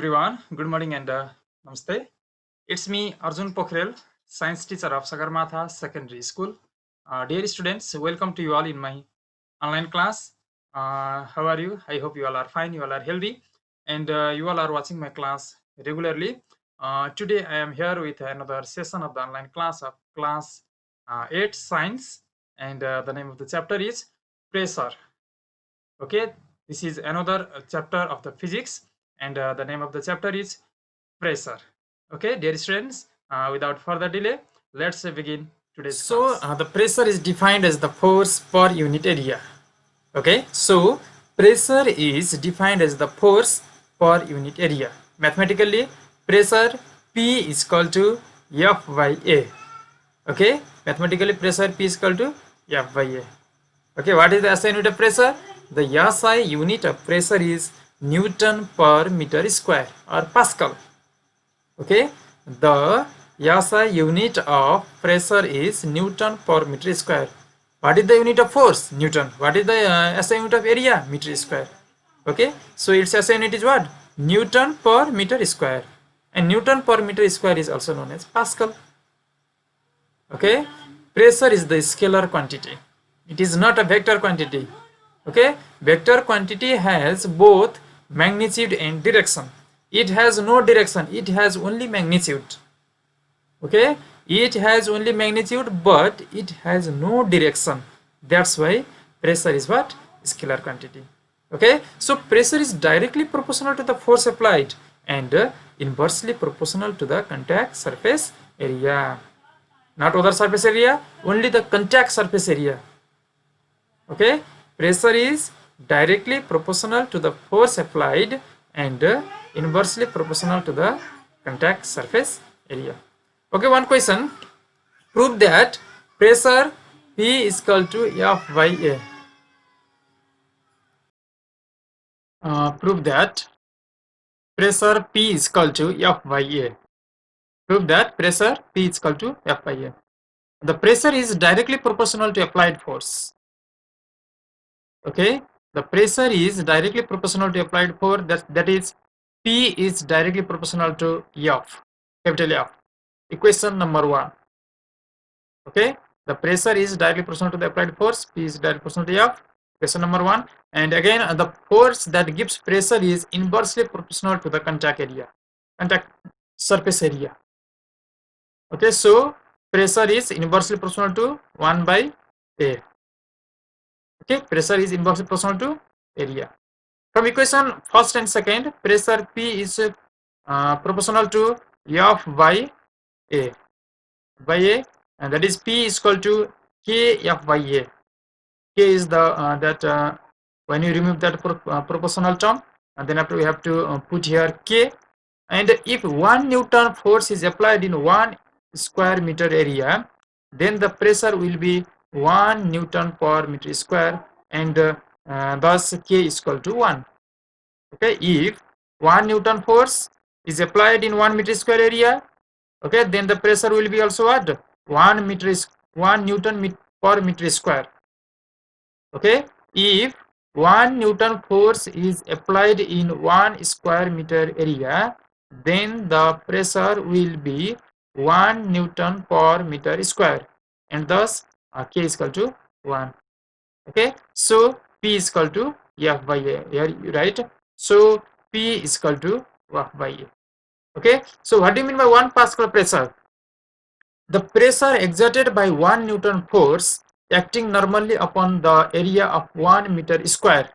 everyone. Good morning and namaste. It's me, Arjun Pokhrel, science teacher of Sagarmatha Secondary School. Dear students, welcome to you all in my online class. How are you? I hope you all are fine, you all are healthy, and you all are watching my class regularly. Today, I am here with another session of the online class of class 8 Science, and the name of the chapter is Pressure. Okay, this is another chapter of the physics, and the name of the chapter is Pressure. Okay, dear students, without further delay, let's begin today's class. The pressure is defined as the force per unit area. Okay, so pressure is defined as the force per unit area. Mathematically, pressure P is equal to F by A. Okay, mathematically pressure P is equal to F by A. Okay, what is the SI unit of pressure? The SI unit of pressure is Newton per meter square or Pascal. Okay, the SI unit of pressure is Newton per meter square. What is the unit of force? Newton. What is the SI unit of area? Meter square. Okay, so its SI unit is what? Newton per meter square. And Newton per meter square is also known as Pascal. Okay, pressure is the scalar quantity. It is not a vector quantity. Okay, vector quantity has both magnitude and direction. It has no direction, it has only magnitude. Okay, it has only magnitude, but it has no direction. That's why pressure is what? Scalar quantity. Okay, so pressure is directly proportional to the force applied and inversely proportional to the contact surface area. Not other surface area, only the contact surface area. Okay, pressure is directly proportional to the force applied and inversely proportional to the contact surface area. Okay, one question. Prove that pressure P is equal to F by A. Prove that pressure P is equal to F by A. Prove that pressure P is equal to F by A. The pressure is directly proportional to applied force. Okay, the pressure is directly proportional to applied force, that is P is directly proportional to F, capital F. Equation number 1. Okay, the pressure is directly proportional to the applied force, P is directly proportional to F, equation number 1. And again, the force that gives pressure is inversely proportional to the contact surface area. Okay, so pressure is inversely proportional to 1 by A. Okay, pressure is inversely proportional to area. From equation first and second, pressure P is proportional to F by A, and that is P is equal to K F by A. K is the when you remove that proportional term, and then after we have to put here K. And if 1 Newton force is applied in 1 square meter area, then the pressure will be 1 Newton per meter square, and thus K is equal to 1. Okay, if 1 Newton force is applied in 1 meter square area, okay, then the pressure will be also what? 1 Newton per meter square. Okay, if 1 Newton force is applied in 1 square meter area, then the pressure will be 1 Newton per meter square, and thus K is equal to 1. Okay, so P is equal to F by A. Here you write, so P is equal to F by A. Okay, so what do you mean by 1 Pascal pressure? The pressure exerted by 1 Newton force acting normally upon the area of 1 meter square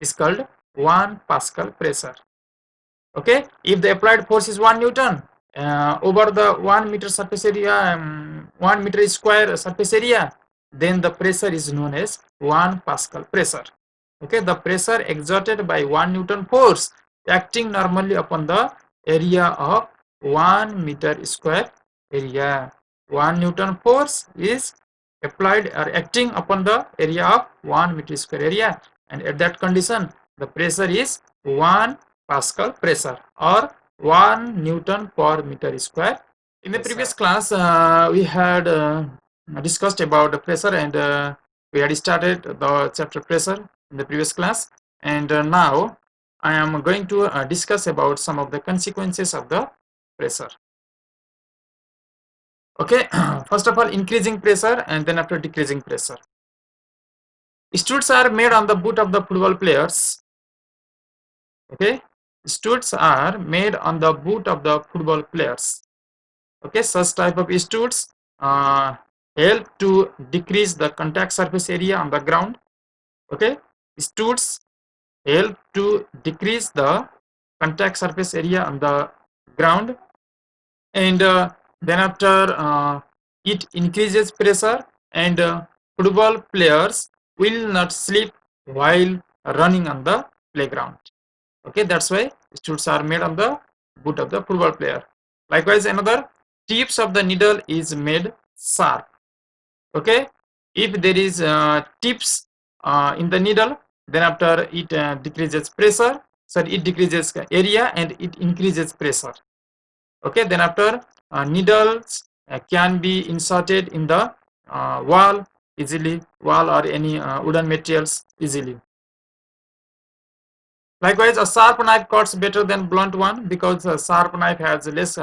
is called 1 Pascal pressure. Okay, if the applied force is 1 Newton over the 1 meter surface area, 1 meter square surface area, then the pressure is known as 1 Pascal pressure. Okay, the pressure exerted by 1 Newton force acting normally upon the area of 1 meter square area. 1 Newton force is applied or acting upon the area of 1 meter square area, and at that condition the pressure is 1 Pascal pressure or 1 Newton per meter square. In the previous class we had discussed about the pressure, and we had started the chapter pressure in the previous class, and now I am going to discuss about some of the consequences of the pressure. Okay, first of all, increasing pressure and then after decreasing pressure. Studs are made on the boot of the football players. Okay, studs are made on the boot of the football players. Okay, such type of studs help to decrease the contact surface area on the ground. Okay, studs help to decrease the contact surface area on the ground, and then after it increases pressure, and football players will not slip while running on the playground. Okay, that's why studs are made on the boot of the football player. Likewise, another, tips of the needle is made sharp. Okay, if there is tips in the needle, then after it decreases pressure, so it decreases area and it increases pressure. Okay, then after needles can be inserted in the wall easily, wall or any wooden materials easily. Likewise, a sharp knife cuts better than blunt one, because a sharp knife has less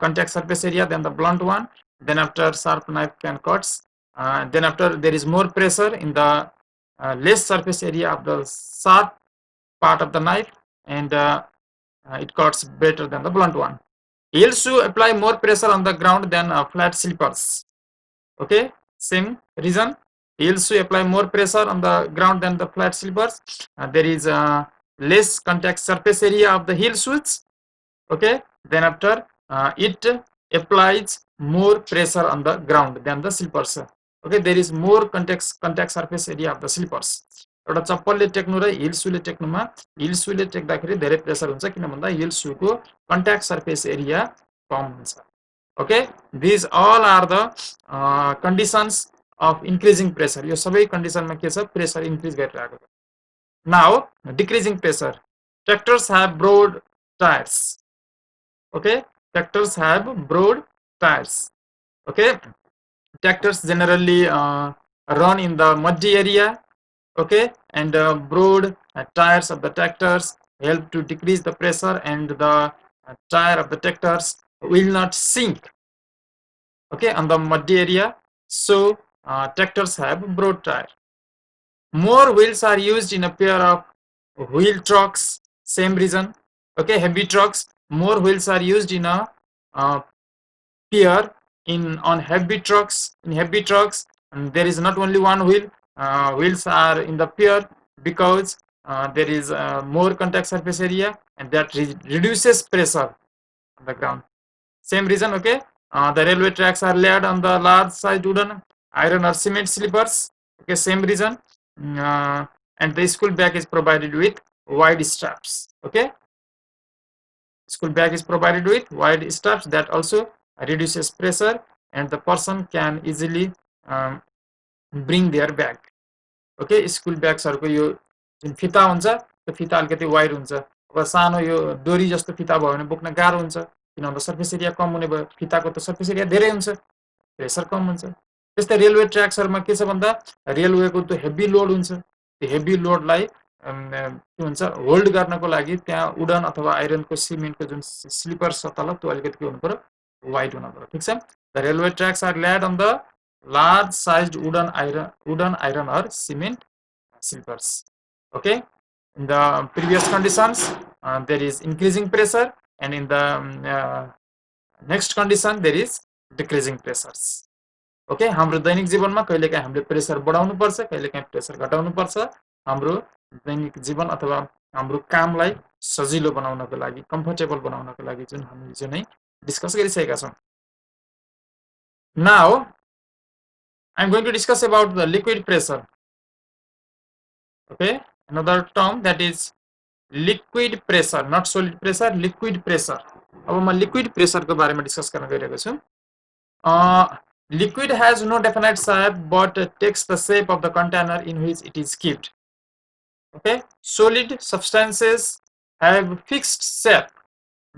contact surface area than the blunt one. Then after, sharp knife can cuts. Then after, there is more pressure in the less surface area of the sharp part of the knife, and it cuts better than the blunt one. Heel shoe apply more pressure on the ground than flat slippers. Okay, same reason. Heel shoe apply more pressure on the ground than the flat slippers. There is less contact surface area of the heel shoes. Okay, then after it applies more pressure on the ground than the slippers. Okay, there is more contact surface area of the slippers. एउटा चप्पलले टेक्नु र हिल सुले टेक्नुमा, हिल सुले टेक्दाखेरि धेरै pressure हुन्छ, किन भन्दा हिल सुको contact surface area कम हुन्छ. Okay, these all are the conditions of increasing pressure. यो सबै कन्डिसनमा के छ, प्रेसर इन्क्रिज गरिरहेको छ. Now, decreasing pressure. Tractors have broad tires. Okay, tractors have broad tires. Okay, tractors generally run in the muddy area. Okay, and broad tires of the tractors help to decrease the pressure, and the tire of the tractors will not sink, okay, on the muddy area. So tractors have broad tire. More wheels are used in a pair of wheel trucks, same reason. Okay, heavy trucks, more wheels are used in a pair on heavy trucks. In heavy trucks, and there is not only one wheel, wheels are in the pair, because there is more contact surface area, and that reduces pressure on the ground. Same reason. Okay, the railway tracks are laid on the large sized wooden, iron or cement sleepers. Okay, same reason. And the school bag is provided with wide straps. Okay, school bag is provided with wide straps, that also reduces pressure, and the person can easily bring their bag. Okay, school bags हरुको यो जुन फिता हुन्छ, त्यो फिता अलिकति wide हुन्छ. अब सानो यो डोरी जस्तो फिता भयो भने बोक्न गाह्रो हुन्छ, किनभने सर्फेस एरिया कम हुने भयो. फिताको त सर्फेस एरिया धेरै हुन्छ, प्रेसर कम हुन्छ. त्यस्तै रेलवे ट्र्याक्सहरुमा के छ भन्दा, रेलवेको त्यो हेभी लोड हुन्छ, त्यो हेभी लोडलाई के हुन्छ, होल्ड गर्नको लागि त्यहाँ वुडन अथवा आइरनको सिमेन्टको जुन स्लिपर छ तल, त्यो अलिकति के हुनु पर्यो, वाइड हुनु पर्यो. ठिक छ. The railway tracks are laid on the large sized wooden iron or cement sleepers. Okay, in the previous conditions there is increasing pressure, and in the next condition there is decreasing pressures. Okay, हाम्रो दैनिक जीवनमा कहिलेकाहीँ हामीले pressure बढाउनु पर्छ, कहिलेकाहीँ pressure घटाउनु पर्छ, हाम्रो दैनिक जीवन अथवा हाम्रो कामलाई सजिलो बनाउनको लागि, कम्फर्टेबल बनाउनको लागि, जुन हामीले जुनै डिस्कस गरिसकेका छौं. Now I'm going to discuss about the liquid pressure. Okay, another term, that is liquid pressure, not solid pressure, liquid pressure. अब म liquid pressure को बारेमा डिस्कस गर्न गइरहेको छु. Liquid has no definite shape but takes the shape of the container in which it is kept. Okay, solid substances have fixed shape,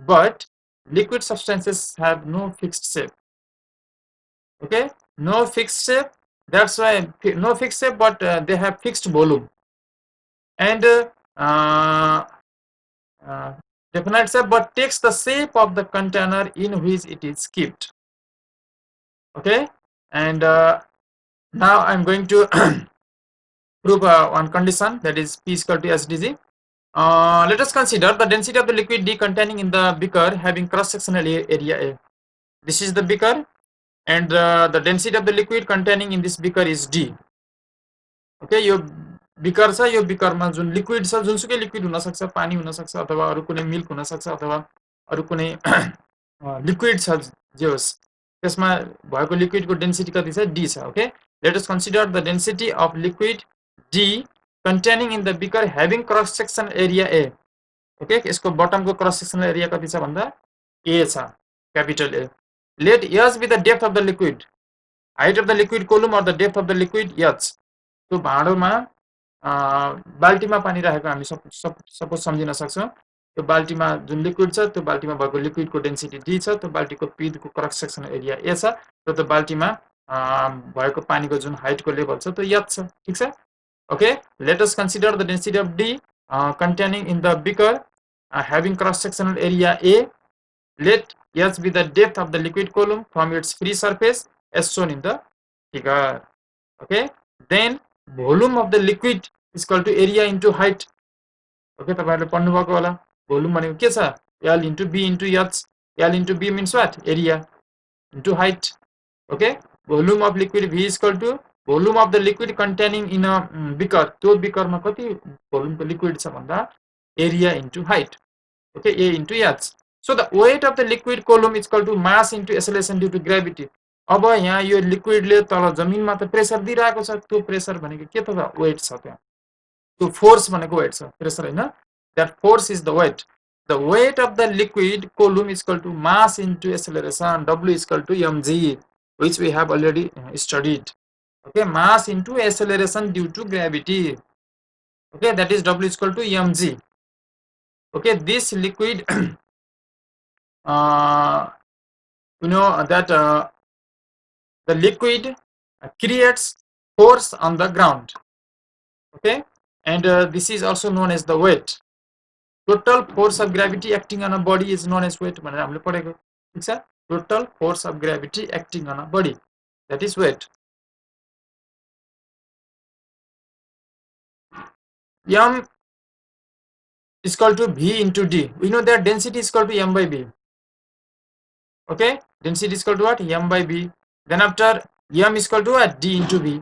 but liquid substances have no fixed shape. Okay, no fixed shape, that's why no fixed shape, but they have fixed volume. And definite shape, but takes the shape of the container in which it is kept. Okay, and now I'm going to prove one condition, that is P is equal to SdG. Let us consider the density of the liquid D containing in the beaker having cross-sectional area A. This is the beaker, and the density of the liquid containing in this beaker is D. Okay, yo beaker छ, यो बिकरमा जुन liquid छ, जुनसुकै liquid हुन सक्छ, पानी हुन सक्छ अथवा अरु कुनै मिल्क हुन सक्छ अथवा अरु कुनै लिक्विड छ जे होस्, त्यसमा भएको लिक्विडको डेन्सिटी कति छ? D छ. Okay, let us consider the density of liquid D containing in the beaker having cross section area A. Okay, यसको बटमको क्रस सेक्सनल एरिया कति छ भन्दा A छ, capital A. Let H be the depth of the liquid, height of the liquid column or the depth of the liquid H. त्यो भाँडोमा बाल्टीमा पानी राखेको हामी suppose सम्झिन सक्छौं. त्यो बाल्टीमा जुन लिक्विड छ, त्यो बाल्टीमा भएको लिक्विडको डेन्सिटी D छ, त्यो बाल्टीको पिडको क्रस सेक्सनल एरिया A छ, र त्यो बाल्टीमा भएको पानीको जुन हाइटको लेभल छ त्यो H छ. ठीक छ. Okay, let us consider the density of D containing in the beaker having cross-sectional area A. Let H be the depth of the liquid column from its free surface as shown in the figure. Okay, then volume of the liquid is equal to area into height. Okay, तपाईहरुले पढ्नु भएको होला. Volume भनेको के छ? L into B into H. L into B means what? Area into height. Okay, volume of liquid V is equal to volume of the liquid containing in a beaker. त्यो beaker कति volume को liquid छ भन्दा area into height. Okay, A into H. So the weight of the liquid column is equal to mass into acceleration due to gravity. अब यहाँ यो liquid ले तल जमिनमा त प्रेसर दिइरहेको छ, त्यो प्रेसर भनेको के त वेट छ, त्यहाँ त्यो फोर्स भनेको वेट छ, प्रेसर हैन. That force is the weight. The weight of the liquid column is equal to mass into acceleration, W is equal to mg, which we have already studied. Okay, mass into acceleration due to gravity. Okay, that is W is equal to mg. Okay, this liquid you know that the liquid creates force on the ground. Okay, and this is also known as the weight. Total force of gravity acting on a body is known as weight. भनेर हामीले पढेको. ठीक छ. Total force of gravity acting on a body, that is weight. M is equal to V into D. We know that density is equal to M by B. Okay, density is equal to what? M by B. Then after M is equal to what? D into V.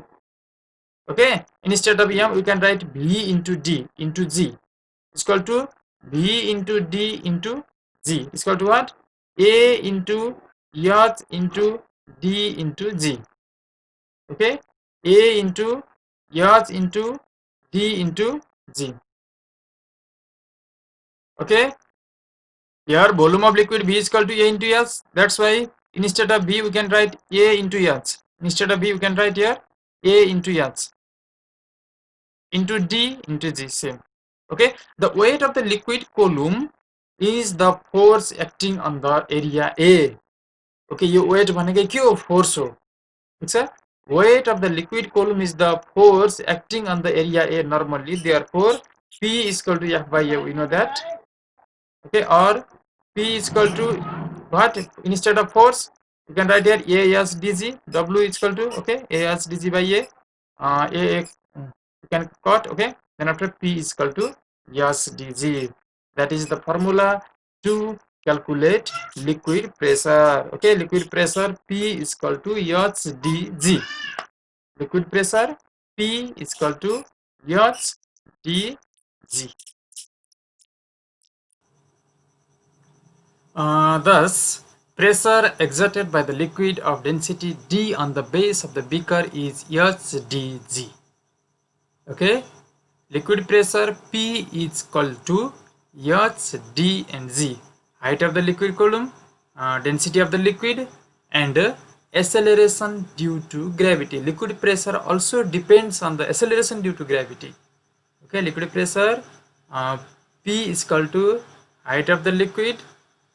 Okay, instead of M we can write V into D into G is equal to V into D into G is equal to what? A into H into D into G. Okay, A into H into D into G. Okay, here volume of liquid V is equal to A into H. That's why instead of V we can write A into H. Instead of V we can write here A into H into D into G, same. Okay, the weight of the liquid column is the force acting on the area A. Okay, yo weight भनेको के हो? Force हो. ठीक छ. Weight of the liquid column is the force acting on the area A normally. Therefore, P is equal to F by A. We know that. Okay, or P is equal to what? Instead of force, you can write here A S dg. W is equal to, okay, A S dg by A. A you can cut. Okay, then after P is equal to S dg. That is the formula to calculate liquid pressure. Okay, liquid pressure P is equal to H dg. Liquid pressure P is equal to H dg. Thus, pressure exerted by the liquid of density D on the base of the beaker is H dg. Okay, liquid pressure P is equal to H, D and G. Height of the liquid column, density of the liquid, and acceleration due to gravity. Liquid pressure also depends on the acceleration due to gravity. Okay, liquid pressure P is equal to height of the liquid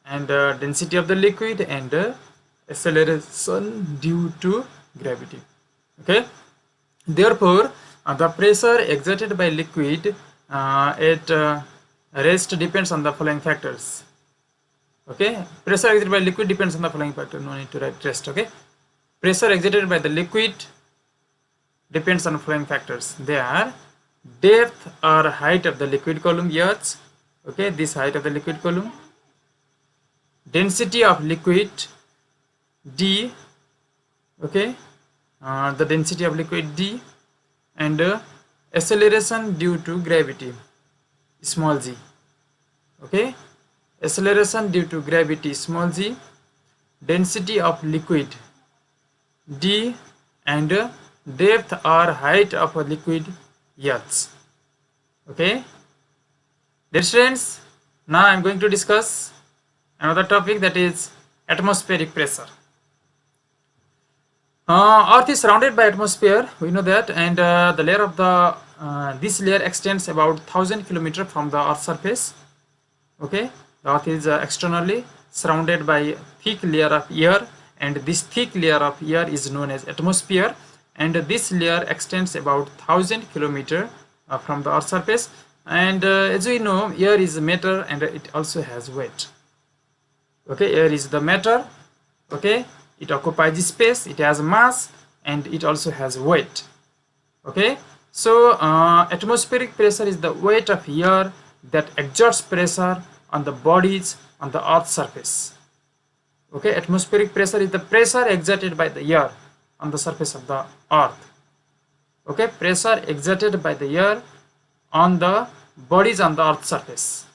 and density of the liquid and acceleration due to gravity. Okay, therefore the pressure exerted by liquid at Rest depends on the following factors. Okay, pressure exerted by liquid depends on the following factor. No need to write rest. Okay, pressure exerted by the liquid depends on the following factors. They are depth or height of the liquid column, H. Okay, this height of the liquid column. Density of liquid, D. Okay, the density of liquid, D. And acceleration due to gravity, small g. Okay, acceleration due to gravity, small g. Density of liquid, D. And depth or height of a liquid, H. Okay, dear students, now I am going to discuss another topic, that is atmospheric pressure. Earth is surrounded by atmosphere, we know that, and the layer of the this layer extends about 1000 km from the Earth's surface. Okay, the Earth is externally surrounded by thick layer of air, and this thick layer of air is known as atmosphere, and this layer extends about 1000 km from the Earth's surface. And as we know, air is matter and it also has weight. Okay, air is the matter. Okay, it occupies space, it has mass, and it also has weight. Okay, so atmospheric pressure is the weight of air that exerts pressure on the bodies on the Earth's surface. Okay, atmospheric pressure is the pressure exerted by the air on the surface of the Earth. Okay, pressure exerted by the air on the bodies on the Earth's surface.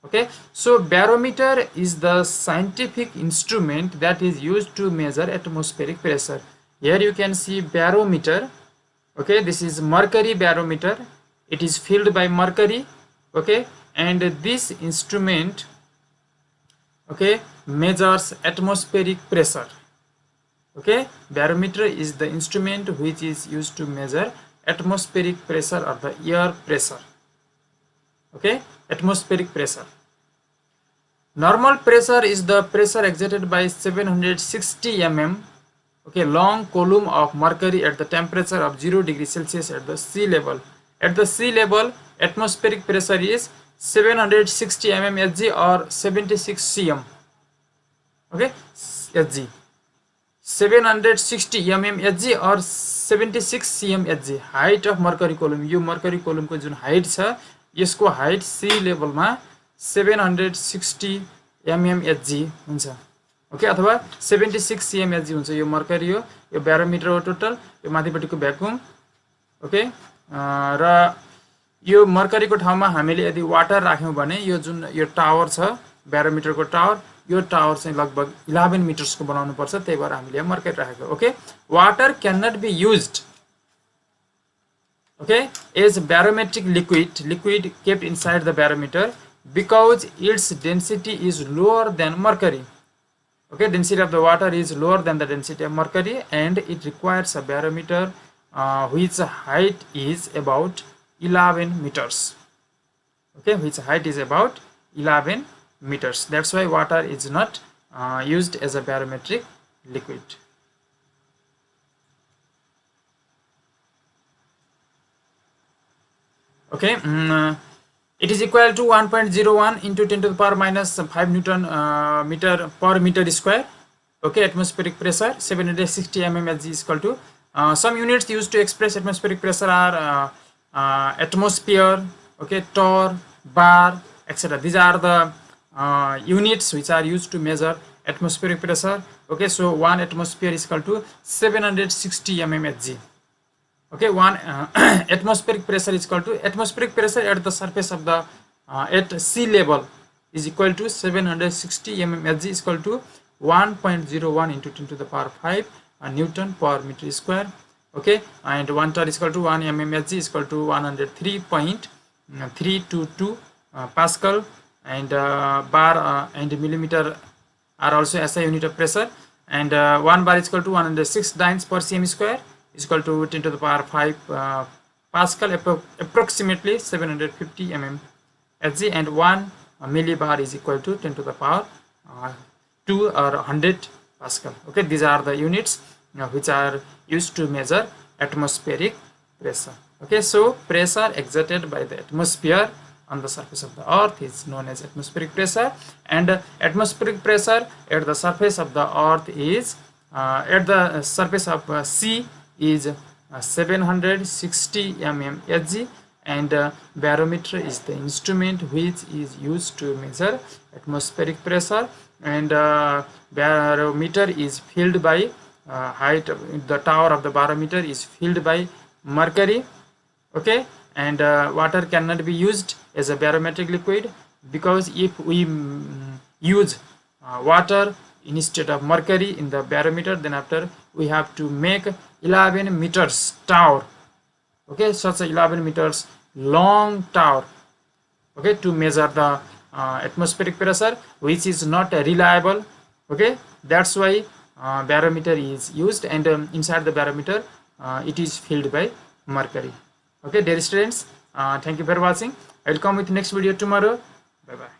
Okay, so barometer is the scientific instrument that is used to measure atmospheric pressure. Here you can see barometer. Okay, this is mercury barometer. It is filled by mercury. Okay, and this instrument, okay, measures atmospheric pressure. Okay, barometer is the instrument which is used to measure atmospheric pressure or the air pressure. Okay, atmospheric pressure. Normal pressure is the pressure exerted by 760 mm, okay, long column of mercury at the temperature of 0 degrees Celsius at the sea level. At the sea level, atmospheric pressure is 760 mm Hg or 76 cm. Okay, Hg. 760 mm Hg or 76 cm Hg. Height of mercury column. Yo mercury column को जुन height छ, यसको height sea level मा 760 mm Hg हुन्छ. Okay, अथवा 76 cm Hg हुन्छ. यो mercury हो, यो barometer हो total, यो माथिपट्टिको vacuum. Okay, र यो mercury को ठाउँमा हामीले यदि वाटर राख्यौं भने यो जुन यो टावर छ, barometer को टावर, यो टावर चाहिँ लगभग 11 मिटर्स को बनाउनु पर्छ, त्यही भएर हामीले यहाँ mercury राखेको. Okay, water can not be used, okay, as barometric liquid kept inside the barometer because its density is lower than mercury. Okay, density of the water is lower than the density of mercury, and it requires a barometer which height is about 11 meters. Okay, which height is about 11 meters. That's why water is not used as a barometric liquid. Okay, it is equal to 1.01 into 10 to the power minus 5 Newton meter per meter square. Okay, atmospheric pressure 760 mm Hg is equal to some units used to express atmospheric pressure are atmosphere, okay, torr, bar, etc. These are the units which are used to measure atmospheric pressure. Okay, so 1 atmosphere is equal to 760 mm Hg. Okay, 1 atmospheric pressure is equal to atmospheric pressure at the surface of the at sea level is equal to 760 mm Hg is equal to 1.01 into 10 to the power 5 Newton per meter square. Okay, and 1 torr is equal to 1 mm Hg is equal to 103.322 Pascal, and bar and millimeter are also SI unit of pressure, and 1 bar is equal to 106 dynes per cm square is equal to 10 to the power 5 Pascal, approximately 750 mm Hg, and 1 millibar is equal to 10 to the power 2 or 100 Pascal. Okay, these are the units which are used to measure atmospheric pressure. Okay, so pressure exerted by the atmosphere on the surface of the earth is known as atmospheric pressure, and atmospheric pressure at the surface of the earth is at the surface of sea is 760 mmHg, and barometer is the instrument which is used to measure atmospheric pressure, and barometer is filled by height. The tower of the barometer is filled by mercury. Okay, and water cannot be used as a barometric liquid, because if we use water instead of mercury in the barometer, then after we have to make 11 meters tower. Okay, such a 11 meters long tower, okay, to measure the atmospheric pressure, which is not reliable. Okay, that's why barometer is used, and inside the barometer it is filled by mercury. Okay, dear students, thank you for watching. I will come with next video tomorrow. Bye bye.